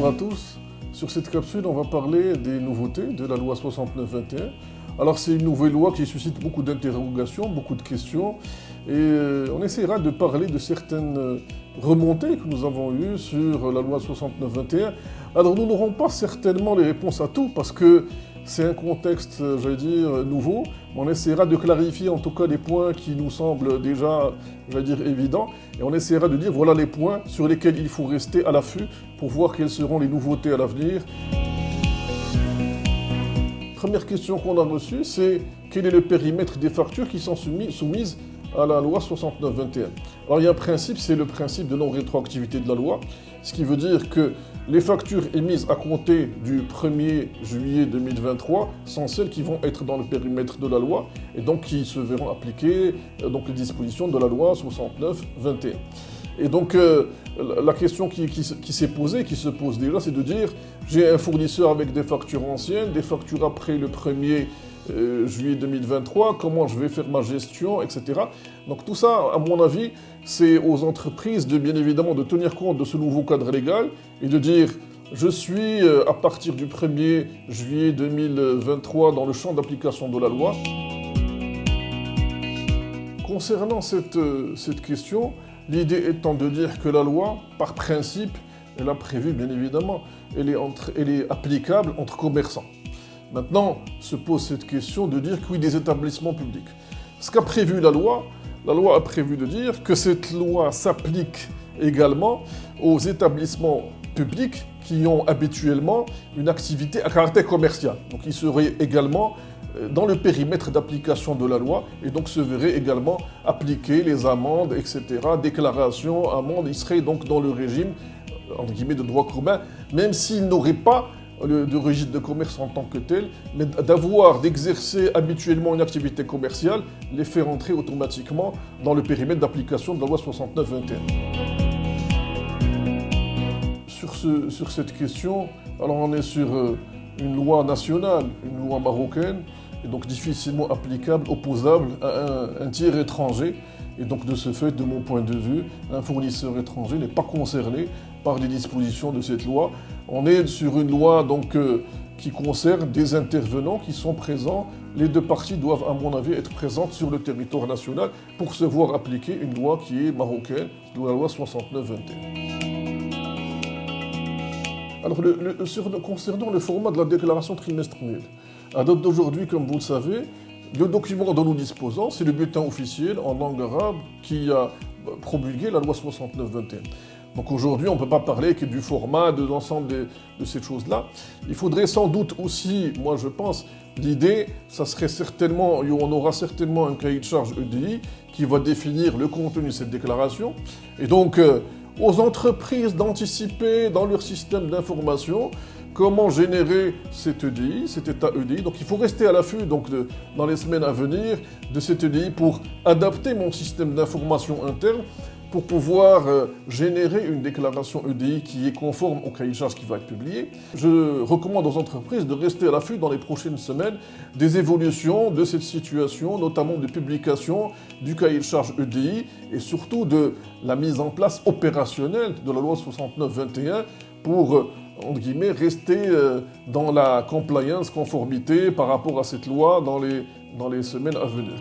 Bonjour à tous. Sur cette capsule, on va parler des nouveautés de la loi 69-21. Alors c'est une nouvelle loi qui suscite beaucoup d'interrogations, beaucoup de questions, et on essaiera de parler de certaines remontées que nous avons eues sur la loi 69-21. Alors nous n'aurons pas certainement les réponses à tout, parce que c'est un contexte, j'allais dire, nouveau. On essaiera de clarifier en tout cas les points qui nous semblent déjà, j'allais dire, évidents. Et on essaiera de dire, voilà les points sur lesquels il faut rester à l'affût pour voir quelles seront les nouveautés à l'avenir. Première question qu'on a reçue, c'est quel est le périmètre des factures qui sont soumises à la loi 69-21. Alors il y a un principe, c'est le principe de non-rétroactivité de la loi, ce qui veut dire que les factures émises à compter du 1er juillet 2023 sont celles qui vont être dans le périmètre de la loi et donc qui se verront appliquer donc les dispositions de la loi 69-21. Et donc la question qui s'est posée, qui se pose déjà, c'est de dire j'ai un fournisseur avec des factures anciennes, des factures après le 1er juillet 2023, comment je vais faire ma gestion, etc. Donc tout ça, à mon avis, c'est aux entreprises de bien évidemment de tenir compte de ce nouveau cadre légal et de dire je suis à partir du 1er juillet 2023 dans le champ d'application de la loi. Concernant cette question, l'idée étant de dire que la loi, par principe, elle a prévu bien évidemment, elle est applicable entre commerçants. Maintenant, se pose cette question de dire que oui, des établissements publics. Ce qu'a prévu la loi a prévu de dire que cette loi s'applique également aux établissements publics qui ont habituellement une activité à caractère commercial. Donc ils seraient également dans le périmètre d'application de la loi et donc se verraient également appliquer les amendes, etc., déclarations, amendes, ils seraient donc dans le régime, entre guillemets, de droit commun, même s'ils n'auraient pas de registre de commerce en tant que tel, mais d'exercer habituellement une activité commerciale, les faire entrer automatiquement dans le périmètre d'application de la loi 69-21. Sur cette question, alors on est sur une loi nationale, une loi marocaine, et donc difficilement applicable, opposable à un tiers étranger. Et donc de ce fait, de mon point de vue, un fournisseur étranger n'est pas concerné par les dispositions de cette loi. On est sur une loi donc, qui concerne des intervenants qui sont présents. Les deux parties doivent, à mon avis, être présentes sur le territoire national pour se voir appliquer une loi qui est marocaine, la loi 69-21. Alors, concernant le format de la déclaration trimestrielle, à date d'aujourd'hui, comme vous le savez, le document dont nous disposons, c'est le bulletin officiel en langue arabe qui a promulgué la loi 69-21. Donc aujourd'hui, on ne peut pas parler que du format, de l'ensemble de ces choses-là. Il faudrait sans doute aussi, moi je pense, l'idée, ça serait certainement, on aura certainement un cahier de charge EDI qui va définir le contenu de cette déclaration. Et donc, aux entreprises d'anticiper dans leur système d'information comment générer cet EDI, cet état EDI. Donc il faut rester à l'affût dans les semaines à venir de cet EDI pour adapter mon système d'information interne pour pouvoir générer une déclaration EDI qui est conforme au cahier de charges qui va être publié. Je recommande aux entreprises de rester à l'affût dans les prochaines semaines des évolutions de cette situation, notamment de publication du cahier de charges EDI et surtout de la mise en place opérationnelle de la loi 69-21 pour entre guillemets, rester dans la compliance, conformité par rapport à cette loi dans les semaines à venir.